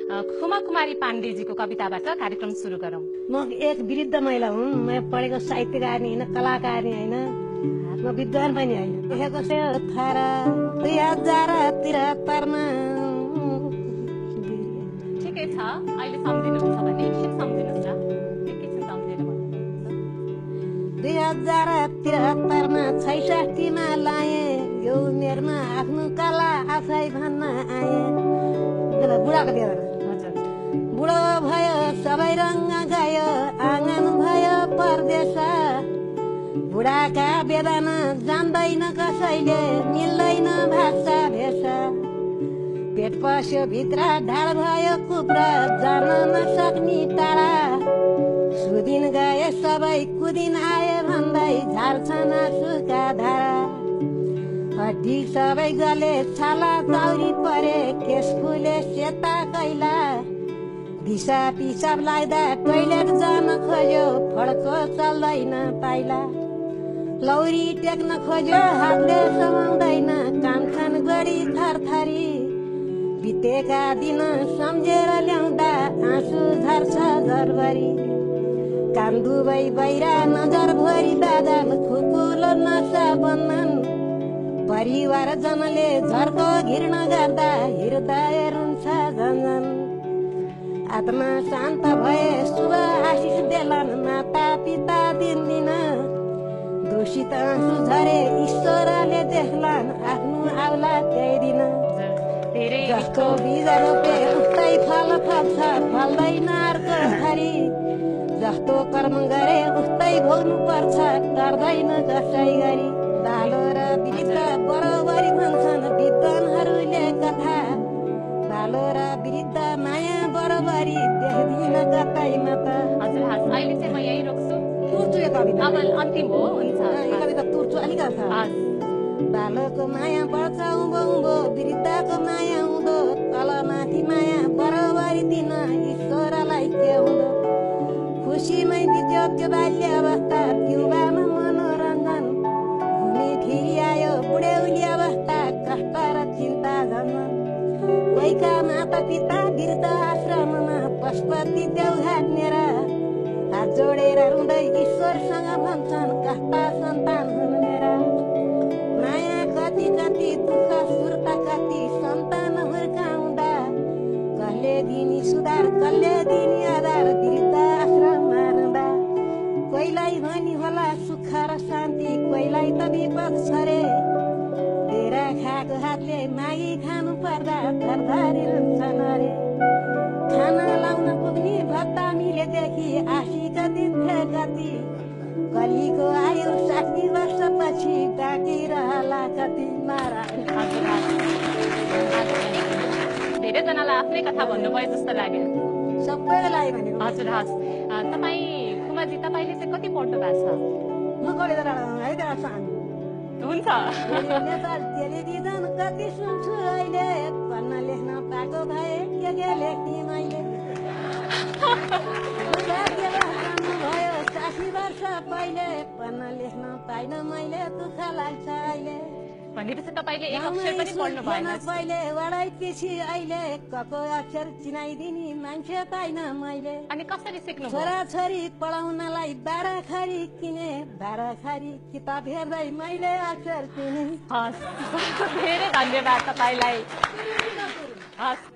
खुमा कुमारी पाण्डेजीको कविताबाट कार्यक्रम सुरु गरौँ। म एक वृद्ध महिला हुँ। म पढेको साहित्यकारनी होइन, कलाकारनी होइन, म विद्वान पनि होइन। लेखेको छ 2073 मा। ठिकै छ, अहिले सम्झिनुहुन्छ भने एकछिन सम्झिनुहोस् न, एकैछिन सम्झेर भन्नुहुन्छ। 2073 मा 66 मा लाए यो उमेरमा आफ्नो कला आफै भन्न आए। बुढाको देवर बुढो भयो सबै रङ्ग गयो आँगन भयो परदेश। बुढाका वेदना जान्दैन कसैले मिल्दैन भाषा भेषा। पेट पस्यो भित्र ढाड भयो कुप्रा जान नसक्ने टाढा। सुदिन गए सबै कुदिन आए भन्दै झार्छन् आँसुका धारा। हड्डी सबै गले छाला चौरी परे केस फुले सेता कैला। दिसा पिसाब लाग्दा टोइलेट जान खोज्यो फड्को चल्दैन पाइला। लौरी टेक्न खोज्यो हातले समाउँदैन कान्छन् गरी थरथरी। बितेका दिन सम्झेर ल्याउँदा आँसु झर्छ घरभरि। कान दुबै बहिरा नजर भरि बादल खुकुलो नसा बन्धन। परिवार जनले झर्को घृणा गर्दा हृदय रुन्छ झन्झन। आत्मा शान्त भए शुभ आशिष देलान् माता पिता दिन्दिन। दूषित आँसु झरे ईश्वरले देख्लान् आफ्नो आउला त्यही दिन। जस्तो बीज रोपे उस्तै फल फल्छ फल्दैन अर्को थरी। जस्तो कर्म गरे उस्तै भोग्नु पर्छ गर्दैन कसै गरी। बालो र वृद्ध बरोबरी भन्छन् विद्वानहरूले कथा। बालो र वृद्ध माया बरोबरी देख्दिन कतैमा त। हजुर अहिले चाहिँ म यही रोक्छु। तुर्छु यो कविता अब अन्तिम हो, हुन्छ यो कविता तुर्छु अलिकति। बालोको माया बढ्छ उँभो उँभो वृद्धको माया हुँदो। तलमाथि माया बरोबरी दिन ईश्वरलाई के हुँदो। खुसीमै बित्यो त्यो बाल्य अवस्था युवामा मनोरञ्जन। घुमी फिरी आयो बुढ्यौली अवस्था कष्ट र चिन्ता झन्झन। कोहीका माता पिता वृद्ध आश्रममा पशुपति देउघाट नेर हात जोडेर रुँदै ईश्वरसँग भन्छन् कस्ता सन्तान हुन् मेरा। माया कति कति दुःख सुर्ता कति सन्तान हुर्काउँदा। कसले दिनी सुधार कसले दिनी आधार वृद्ध आश्रममा रहँदा। कोहीलाई भनी होला सुख र शान्ति कोहीलाई त विपद छ रे। तेरा खाएको हातले मागी खानु पर्दा थरथरी रुन्छन् अरे। खाना लाउन पुग्ने भत्ता मिलेदेखि आशी कति थिए कति। कलीको आयु 60 वर्षपछि बाँकी रहला कति मारा। धेरैजनालाई आफ्नै कथा भन्नुभयो जस्तो लाग्यो। सबैको लागि भनेको। हजुर तपाईँ खुमाजी तपाईँले चाहिँ कति पढ्नु भएको छ? म कविता है त सानो हुन्छ। नेपाल टेलिभिजन कति सुन्छु अहिले। पढ्न लेख्न पाएको भए के लेख्ने मैले। भयो 60 वर्ष पहिले पढ्न लेख्न पाइन मैले दुःख लाग्छ अहिले। भनेपछि तपाईँले एक अक्षर पनि पढ्नु भएन पहिले वडाइ पछि अहिले कको अक्षर चिनाइदिने मान्छे पाइन मैले। अनि कसरी सिक्नु? छोराछोरी पढाउनलाई 12 खरी किने 12 खरी किताब हेर्दै मैले अक्षर किने। हस् धेरै धन्यवाद तपाईँलाई। हस्।